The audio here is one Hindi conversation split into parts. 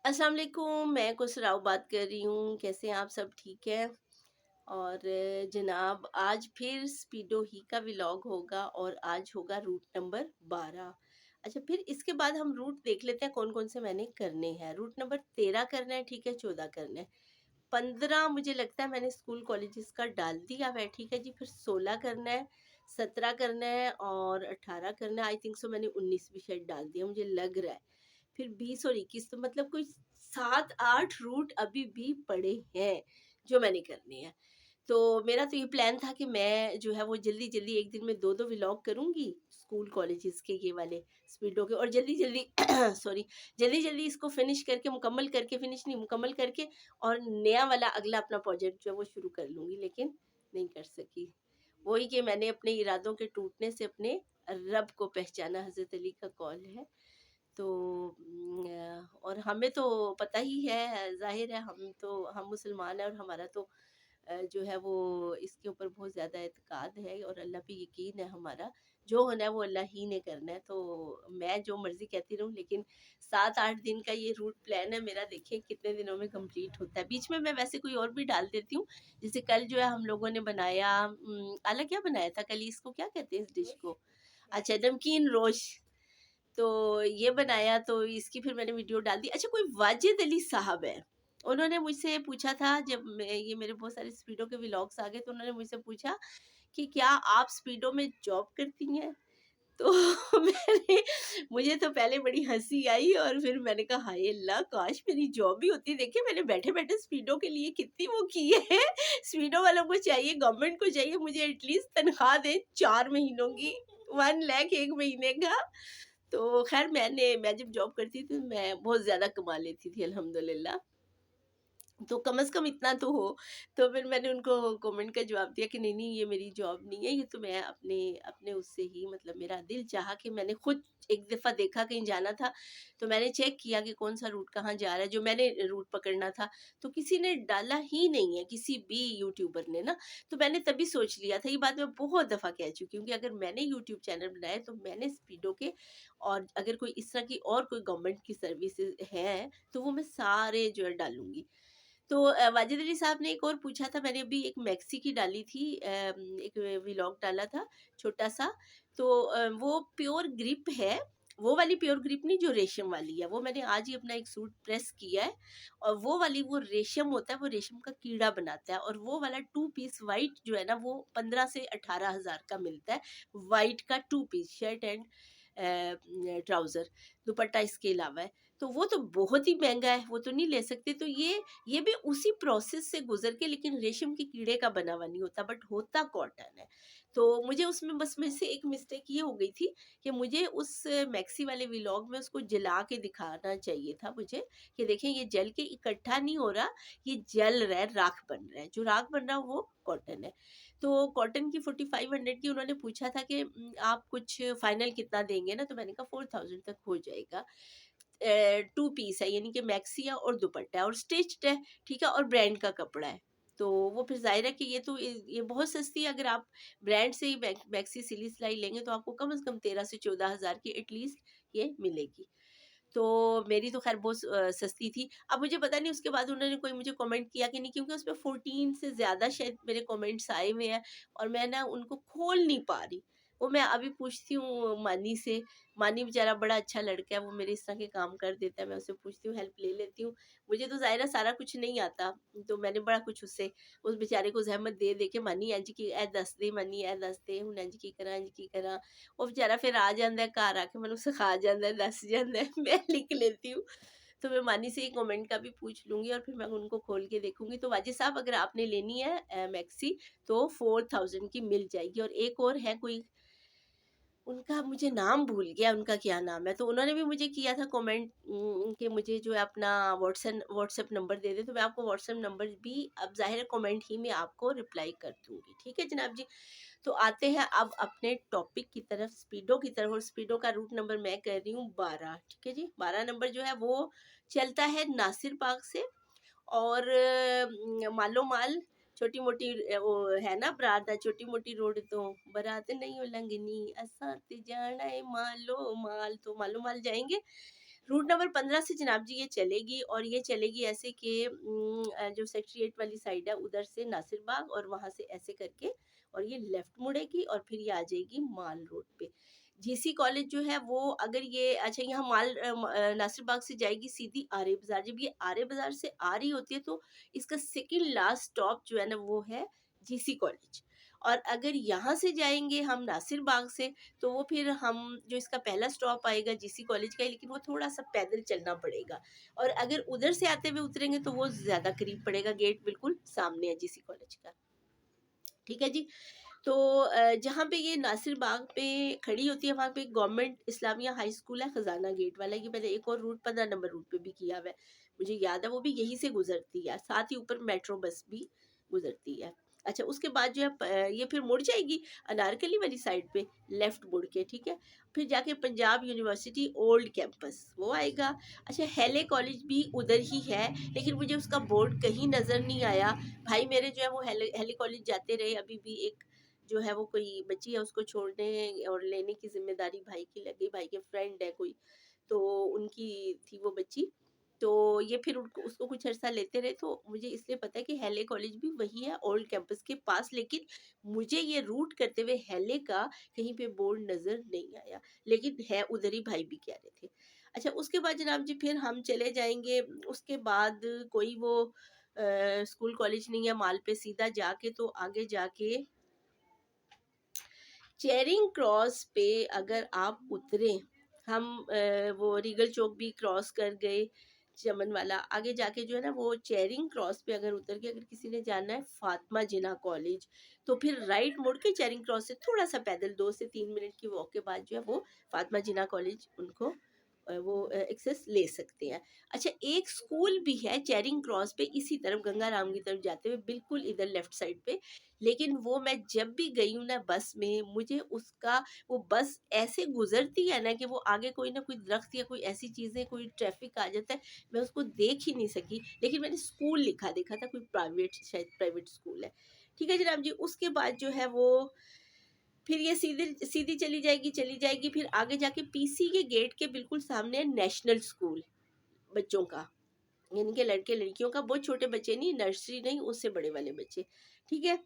अस्सलाम वालेकुम, मैं खुसराव बात कर रही हूँ। कैसे हैं आप सब? ठीक हैं? और जनाब आज फिर स्पीडो ही का व्लॉग होगा और आज होगा रूट नंबर 12। अच्छा, फिर इसके बाद हम रूट देख लेते हैं कौन कौन से मैंने करने हैं। रूट नंबर 13 करना है, ठीक है, 14 करना है, 15 मुझे लगता है मैंने स्कूल कॉलेजेस का डाल दिया हुआ है, ठीक है जी। फिर 16 करना है, 17 करना है और 18 करना है। आई थिंक सो मैंने 19 भी शायद डाल दिया, मुझे लग रहा है। फिर 20 और 21, तो मतलब कोई 7-8 रूट अभी भी पड़े हैं जो मैंने करने हैं। तो मेरा तो ये प्लान था कि मैं जो है वो जल्दी-जल्दी एक दिन में 2-2 व्लॉग करूँगी, स्कूल कॉलेजेस के ये वाले स्पीडो के, और जल्दी-जल्दी सॉरी, जल्दी-जल्दी इसको फिनिश करके, मुकम्मल करके, फिनिश नहीं, मुकम्मल करके और नया वाला अगला अपना प्रोजेक्ट जो है वो शुरू कर लूँगी, लेकिन नहीं कर सकी। वही कि मैंने अपने इरादों के टूटने से अपने रब को पहचाना, हज़रत अली का कौल है। तो और हमें तो पता ही है, ज़ाहिर है, हम मुसलमान हैं और हमारा तो जो है वो इसके ऊपर बहुत ज़्यादा एतकाद है और अल्लाह पे यकीन है हमारा। जो होना है वो अल्लाह ही ने करना है, तो मैं जो मर्ज़ी कहती रहूँ, लेकिन 7-8 दिन का ये रूट प्लान है मेरा, देखिए कितने दिनों में कंप्लीट होता है। बीच में मैं वैसे कोई और भी डाल देती हूँ, जैसे कल जो है हम लोगों ने बनाया, आला क्या बनाया था कल, इसको क्या कहते हैं इस डिश को? अच्छा, नमकीन रोश। तो ये बनाया, तो इसकी फिर मैंने वीडियो डाल दी। अच्छा, कोई वाजिद अली साहब है, उन्होंने मुझसे पूछा था जब ये मेरे बहुत सारे स्पीडो के व्लॉग्स आ गए, तो उन्होंने मुझसे पूछा कि क्या आप स्पीडो में जॉब करती हैं? तो मैंने मुझे तो पहले बड़ी हंसी आई और फिर मैंने कहा हाय अल्लाह, काश मेरी जॉब भी होती। देखिए मैंने बैठे बैठे स्पीडो के लिए कितनी वो की है। स्पीडो वालों को चाहिए, गवर्नमेंट को चाहिए मुझे एटलीस्ट तनख्वाह दे 4 महीनों की, 1 लाख 1 महीने का। तो ख़ैर मैं जब जॉब करती थी मैं बहुत ज़्यादा कमा लेती थी अल्हम्दुलिल्लाह। तो कम से कम इतना तो हो। तो फिर मैंने उनको कमेंट का जवाब दिया कि नहीं नहीं, ये मेरी जॉब नहीं है, ये तो मैं अपने अपने उससे ही, मतलब मेरा दिल चाहा कि मैंने खुद एक दफ़ा देखा कहीं जाना था, तो मैंने चेक किया कि कौन सा रूट कहाँ जा रहा है, जो मैंने रूट पकड़ना था। तो किसी ने डाला ही नहीं है, किसी भी यूट्यूबर ने ना। तो मैंने तभी सोच लिया था, ये बात मैं बहुत दफ़ा कह चुकी हूँ कि अगर मैंने यूट्यूब चैनल बनाया तो मैंने स्पीडो के, और अगर कोई इस तरह की और कोई गवर्नमेंट की सर्विसेज हैं तो वो मैं सारे जो है डालूंगी। तो वाजिद अली साहब ने एक और पूछा था, मैंने अभी एक मैक्सी की डाली थी, एक व्लॉग डाला था छोटा सा। तो वो प्योर ग्रिप है, वो वाली प्योर ग्रिप नहीं जो रेशम वाली है, वो मैंने आज ही अपना एक सूट प्रेस किया है। और वो वाली वो रेशम होता है, वो रेशम का कीड़ा बनाता है, और वो वाला 2 पीस वाइट जो है ना वो 15 से 18 हज़ार का मिलता है। वाइट का 2 piece shirt and trouser, dupatta इसके अलावा है। तो वो तो बहुत ही महंगा है, वो तो नहीं ले सकते। तो ये भी उसी प्रोसेस से गुजर के, लेकिन रेशम के कीड़े का बना हुआ नहीं होता, बट होता कॉटन है। तो मुझे उसमें बस में से एक मिस्टेक ये हो गई थी कि मुझे उस मैक्सी वाले व्लॉग में उसको जला के दिखाना चाहिए था मुझे, कि देखें ये जल के इकट्ठा नहीं हो रहा, ये जल रहा है, राख बन रहा है, जो राख बन रहा है वो कॉटन है। तो कॉटन की 4500 की उन्होंने पूछा था कि आप कुछ फाइनल कितना देंगे ना, तो मैंने कहा 4000 तक हो जाएगा। 2 पीस है, यानी कि मैक्सी है और दुपट्टा है और स्टिच्ड है, ठीक है, और ब्रांड का कपड़ा है। तो वो फिर ज़ाहिर है कि ये बहुत सस्ती है। अगर आप ब्रांड से ही मैक्सी सिली सिलाई लेंगे तो आपको कम से कम 13 से 14 हज़ार की एटलीस्ट ये मिलेगी। तो मेरी तो ख़ैर बहुत सस्ती थी। अब मुझे पता नहीं उसके बाद उन्होंने कोई मुझे कमेंट किया कि नहीं, क्योंकि उसपे 14 से ज़्यादा शायद मेरे कमेंट्स आए हुए हैं और मैं ना उनको खोल नहीं पा रही। वो मैं अभी पूछती हूँ मानी से, मानी बेचारा बड़ा अच्छा लड़का है, वो मेरे इस तरह के काम कर देता है, मैं उससे पूछती हूँ, हेल्प ले लेती हूँ। मुझे तो ज़ाहिर है सारा कुछ नहीं आता, तो मैंने बड़ा कुछ उससे उस बेचारे को ज़हमत दे दे के, मानी इंज की ए दस दे, मानी ए दस दे, हुण इंज की करा, इंज की करा। वो बेचारा फिर आ जाता है घर आके, मैनू सिखा जाता है, दस जाता है, मैं लिख लेती हूँ। तो मैं मानी से ही कमेंट का भी पूछ लूँगी और फिर मैं उनको खोल के देखूँगी। तो वाजिद साहब, अगर आपने लेनी है मैक्सी, तो 4000 की मिल जाएगी। और एक और है कोई, उनका मुझे नाम भूल गया, उनका क्या नाम है, तो उन्होंने भी मुझे किया था कमेंट कि मुझे जो है अपना व्हाट्सएप नंबर दे दे। तो मैं आपको व्हाट्सएप नंबर भी अब ज़ाहिर है कमेंट ही में आपको रिप्लाई कर दूँगी, ठीक है जनाब जी। तो आते हैं अब अपने टॉपिक की तरफ, स्पीडो की तरफ। और स्पीडो का रूट नंबर मैं कर रही हूँ 12, ठीक है जी। 12 नंबर जो है वो चलता है नासिर बाग से, और मालो माल, छोटी मोटी वो है ना बरात दा, छोटी मोटी रोड तो बरात नहीं हो लंघनी, असा ते जाना है मालो माल, तो मालो माल जाएंगे। रूट नंबर 15 से जनाब जी ये चलेगी, और ये चलेगी ऐसे कि जो सेक्रेटरीट वाली साइड है उधर से नासिर बाग, और वहाँ से ऐसे करके और ये लेफ्ट मुड़ेगी और फिर ये आ जाएगी माल रोड पे। जीसी कॉलेज जो है वो, अगर ये अच्छा यहाँ नासिर बाग से जाएगी सीधी आर्य बाजार। जब ये आर्य बाजार से आ रही होती है तो इसका सेकंड लास्ट स्टॉप जो है ना वो है जीसी कॉलेज। और अगर यहाँ से जाएंगे हम नासिर बाग से, तो वो फिर हम जो इसका पहला स्टॉप आएगा जीसी कॉलेज का ही, लेकिन वो थोड़ा सा पैदल चलना पड़ेगा। और अगर उधर से आते हुए उतरेंगे तो वो ज़्यादा करीब पड़ेगा, गेट बिल्कुल सामने है जीसी कॉलेज का। ठीक है जी। तो जहाँ पे ये नासिर बाग पे खड़ी होती है वहाँ पे गवर्नमेंट इस्लामिया हाई स्कूल है, खजाना गेट वाला। ये मैंने एक और रूट 15 नंबर रूट पे भी किया हुआ है, मुझे याद है, वो भी यहीं से गुजरती है, साथ ही ऊपर मेट्रो बस भी गुजरती है। अच्छा, उसके बाद जो है ये फिर मुड़ जाएगी अनारकली वाली साइड पे, लेफ्ट मुड़ के, ठीक है। फिर जाके पंजाब यूनिवर्सिटी ओल्ड कैंपस वो आएगा। अच्छा, हेले कॉलेज भी उधर ही है, लेकिन मुझे उसका बोर्ड कहीं नज़र नहीं आया। भाई मेरे जो है वो हेले कॉलेज जाते रहे, अभी भी एक जो है वो कोई बच्ची है उसको छोड़ने और लेने की जिम्मेदारी भाई की लगी, भाई के फ्रेंड है कोई, तो उनकी थी वो बच्ची। तो ये फिर उनको उसको कुछ अर्सा लेते रहे, तो मुझे इसलिए पता है कि हेले कॉलेज भी वही है ओल्ड कैंपस के पास, लेकिन मुझे ये रूट करते हुए हेले का कहीं पे बोर्ड नज़र नहीं आया, लेकिन है उधर ही, भाई भी कह रहे थे। अच्छा, उसके बाद जनाब जी फिर हम चले जाएंगे, उसके बाद कोई वो स्कूल कॉलेज नहीं है माल पे, सीधा जाके तो आगे जाके चेरिंग क्रॉस पे अगर आप उतरे, हम वो रीगल चौक भी क्रॉस कर गए, चमन वाला आगे जाके जो है ना वो चेरिंग क्रॉस पे अगर उतर के अगर किसी ने जाना है फातिमा जिन्ना कॉलेज, तो फिर राइट मुड़ के चेरिंग क्रॉस से थोड़ा सा पैदल 2 से 3 मिनट की वॉक के बाद जो है वो फातिमा जिन्ना कॉलेज उनको वो एक्सेस ले सकते हैं। अच्छा, एक स्कूल भी है चेरिंग क्रॉस पे, इसी तरफ गंगाराम की तरफ जाते हुए बिल्कुल इधर लेफ्ट साइड पे, लेकिन वो मैं जब भी गई हूँ ना बस में, मुझे उसका वो बस ऐसे गुजरती है ना कि वो आगे कोई ना कोई दरख्त या कोई ऐसी चीज़ें, कोई ट्रैफिक आ जाता है, मैं उसको देख ही नहीं सकी, लेकिन मैंने स्कूल लिखा देखा था, कोई प्राइवेट, शायद प्राइवेट स्कूल है। ठीक है जनाब जी। उसके बाद जो है वो फिर ये सीधी सीधी चली जाएगी, फिर आगे जाके पीसी के गेट के बिल्कुल सामने है नेशनल स्कूल बच्चों का, यानी कि लड़के लड़कियों का, बहुत छोटे बच्चे नहीं, नर्सरी नहीं, उससे बड़े वाले बच्चे। ठीक है।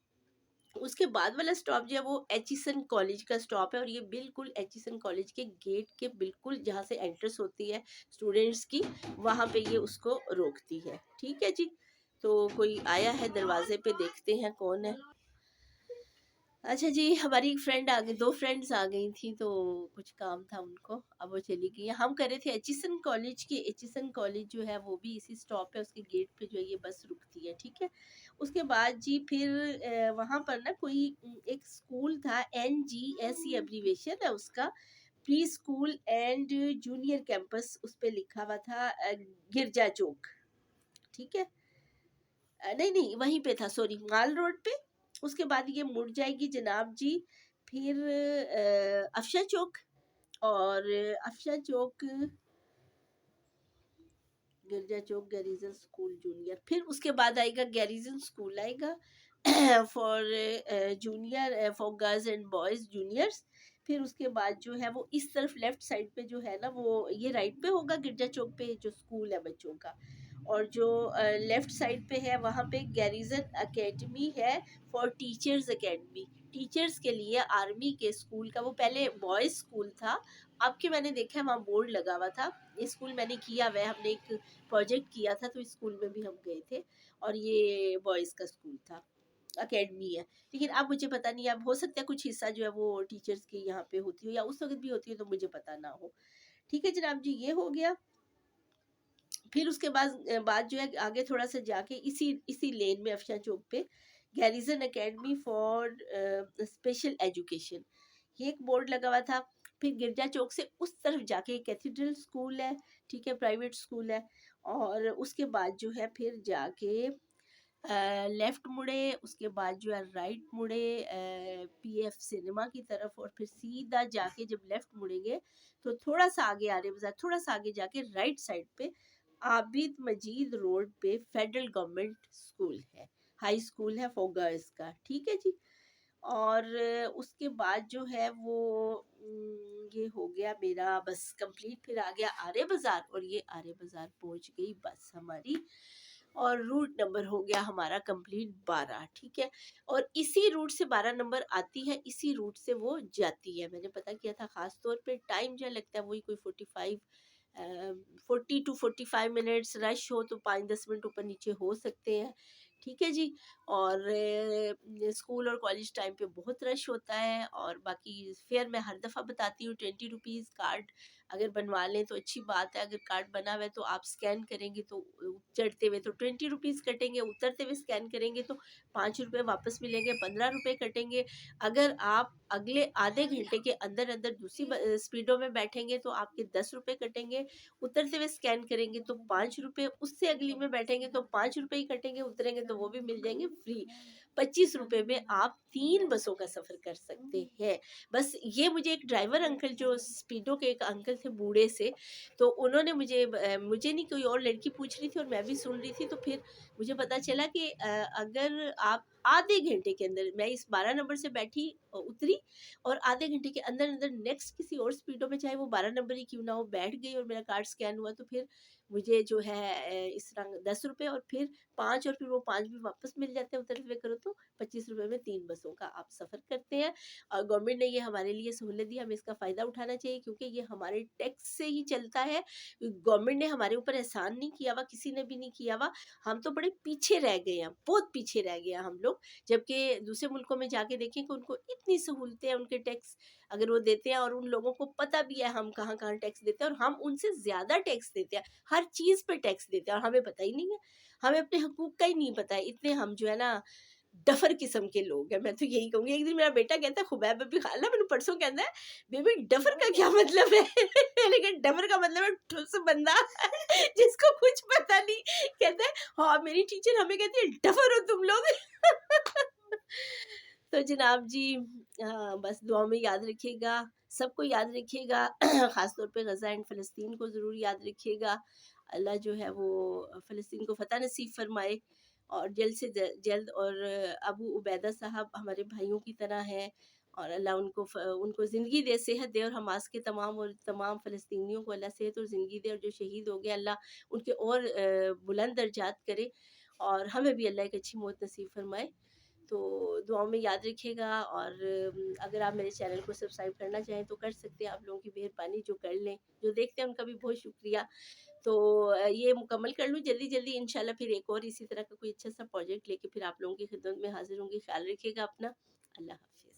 उसके बाद वाला स्टॉप जो है वो एचिसन कॉलेज का स्टॉप है, और ये बिल्कुल एचिसन कॉलेज के गेट के बिल्कुल जहाँ से एंट्रेंस होती है स्टूडेंट्स की, वहाँ पे ये उसको रोकती है। ठीक है जी। तो कोई आया है दरवाजे पे, देखते हैं कौन है। अच्छा जी, हमारी एक फ्रेंड आ गई, 2 फ्रेंड्स आ गई थी, तो कुछ काम था उनको, अब वो चली गई। हम कर रहे थे एचिसन कॉलेज की। एचिसन कॉलेज जो है वो भी इसी स्टॉप है, उसके गेट पे जो है ये बस रुकती है। ठीक है। उसके बाद जी फिर वहाँ पर ना कोई एक स्कूल था, NGS एब्रीवेशन है उसका, pre school and junior campus, उस पे लिखा हुआ था गिरजा चौक। ठीक है। नहीं नहीं, वहीं पे था, सॉरी, माल रोड पे। उसके बाद ये मुड़ जाएगी जनाब जी, फिर अफशा चौक, और अफशा चौक, गिरजा चौक, गैरिजन स्कूल जूनियर, फिर उसके बाद आएगा गैरिजन स्कूल आएगा for junior, for girls and boys juniors. फिर उसके बाद जो है वो इस तरफ लेफ्ट साइड पे जो है ना वो ये राइट पे होगा गिरजा चौक पे जो स्कूल है बच्चों का, और जो लेफ्ट साइड पे है वहाँ पे गैरिजन एकेडमी है, फॉर टीचर्स एकेडमी, टीचर्स के लिए आर्मी के स्कूल का। वो पहले बॉयज स्कूल था, अब के मैंने देखा है वहाँ बोर्ड लगा हुआ था। ये स्कूल मैंने किया हुआ है, हमने एक प्रोजेक्ट किया था तो इस स्कूल में भी हम गए थे, और ये बॉयज़ का स्कूल था, अकेडमी है। लेकिन अब मुझे पता नहीं, अब हो सकता है कुछ हिस्सा जो है वो टीचर्स के यहाँ पे होती हो, या उस वक्त भी होती है, तो मुझे पता ना हो। ठीक है जनाब जी, ये हो गया। फिर उसके बाद जो है आगे थोड़ा सा जाके इसी इसी लेन में अफशा चौक पे garrison academy for special education, ये एक बोर्ड लगा हुआ था। फिर गिरजा चौक से उस तरफ जाके कैथेड्रल स्कूल है, ठीक है, प्राइवेट स्कूल है। और उसके बाद जो है फिर जाके लेफ्ट मुड़े, उसके बाद जो है राइट मुड़े PF सिनेमा की तरफ, और फिर सीधा जाके जब लेफ्ट मुड़ेंगे तो थोड़ा सा आगे आ रहे बाजार, थोड़ा सा आगे जाके राइट साइड पे आबिद मजीद रोड पे फेडरल गवर्नमेंट स्कूल है, हाई स्कूल है फॉर गर्ल्स का। ठीक है जी। और उसके बाद जो है वो ये हो गया मेरा बस कंप्लीट। फिर आ गया आर्य बाजार, और ये आर्य बाजार पहुंच गई बस हमारी, और रूट नंबर हो गया हमारा कंप्लीट 12। ठीक है, और इसी रूट से 12 नंबर आती है, इसी रूट से वो जाती है। मैंने पता किया था, खास तौर पे टाइम जो लगता है वही कोई 40 to 45 मिनट्स। रश हो तो 5-10 मिनट ऊपर नीचे हो सकते हैं। ठीक है जी। और स्कूल और कॉलेज टाइम पे बहुत रश होता है। और बाकी फेयर मैं हर दफ़ा बताती हूँ, 20 रुपीज़ कार्ड अगर बनवा लें तो अच्छी बात है। अगर कार्ड बना हुआ है तो आप स्कैन करेंगे तो चढ़ते हुए तो 20 रुपीज़ कटेंगे, उतरते हुए स्कैन करेंगे तो 5 रुपये वापस मिलेंगे, 15 रुपये कटेंगे। अगर आप अगले आधे घंटे के अंदर अंदर दूसरी स्पीडों में बैठेंगे तो आपके 10 रुपये कटेंगे। उतरते हुए स्कैन करेंगे तो 5 रुपये, उससे अगली में बैठेंगे तो 5 रुपये ही कटेंगे, उतरेंगे तो वो भी मिल जाएंगे फ्री। 25 रुपये में आप 3 बसों का सफ़र कर सकते हैं। बस ये मुझे एक ड्राइवर अंकल, जो स्पीडो के एक अंकल थे बूढ़े से, तो उन्होंने मुझे नहीं, कोई और लड़की पूछ रही थी और मैं भी सुन रही थी, तो फिर मुझे पता चला कि अगर आप आधे घंटे के अंदर, मैं इस 12 नंबर से बैठी उतरी, और आधे घंटे के अंदर अंदर नेक्स्ट किसी और स्पीडो में, चाहे वो 12 नंबर ही क्यों ना हो, बैठ गई और मेरा कार्ड स्कैन हुआ, तो फिर मुझे जो है इस तरह 10 रुपये और फिर 5, और फिर वो 5 भी वापस मिल जाते हैं उतरते हुए करो तो। 25 रुपये में 3 बसों का आप सफ़र करते हैं। और गवर्नमेंट ने ये हमारे लिए सहूलत दी, हमें इसका फ़ायदा उठाना चाहिए, क्योंकि ये हमारे टैक्स से ही चलता है। गवर्नमेंट ने हमारे ऊपर एहसान नहीं किया हुआ, किसी ने भी नहीं किया हुआ। हम तो बड़े पीछे रह गए हैं, बहुत पीछे रह गए हैं हम लोग। जबकि दूसरे मुल्कों में जाके देखें कि उनको इतनी सहूलतें हैं, उनके टैक्स अगर वो देते हैं, और उन लोगों को पता भी है हम कहाँ कहाँ टैक्स देते हैं, और हम उनसे ज़्यादा टैक्स देते हैं, हर चीज़ पे टैक्स देते हैं, और हमें पता ही नहीं है। हमें अपने हकूक़ का ही नहीं पता है, इतने हम जो है ना डफर किस्म के लोग हैं। मैं तो यही कहूँगी। एक दिन मेरा बेटा कहता है, खुबैब अभी खाला मैंने परसों कहता है, बेबी डफर का क्या मतलब है? मैंने कहा डफर का मतलब है ठुस बंदा जिसको कुछ पता नहीं। कहता है हाँ, मेरी टीचर हमें कहती है डफर हो तुम लोग। तो जनाब जी, बस दुआ में याद रखिएगा, सबको याद रखिएगा। ख़ास तौर पे गज़ा एंड फ़लस्तीन को ज़रूर याद रखिएगा। अल्लाह जो है वो फ़लस्तीन को फ़तह नसीब फ़रमाए, और जल्द से जल्द। और अबू उबैदा साहब हमारे भाइयों की तरह हैं, और अल्लाह उनको ज़िंदगी दे, सेहत दे, और हमास के तमाम फ़लस्तीनियों को अल्लाह सेहत और ज़िंदगी दे, और जो शहीद हो गए अल्लाह उनके और बुलंद दर्जात करे, और हमें भी अल्लाह एक अच्छी मौत नसीब फ़रमाए। तो दुआओं में याद रखिएगा। और अगर आप मेरे चैनल को सब्सक्राइब करना चाहें तो कर सकते हैं, आप लोगों की मेहरबानी, जो कर लें, जो देखते हैं उनका भी बहुत शुक्रिया। तो ये मुकम्मल कर लूँ जल्दी जल्दी, इंशाल्लाह फिर एक और इसी तरह का कोई अच्छा सा प्रोजेक्ट लेके फिर आप लोगों की खिदमत में हाजिर होंगी। ख्याल रखिएगा अपना। अल्लाह हाफिज़।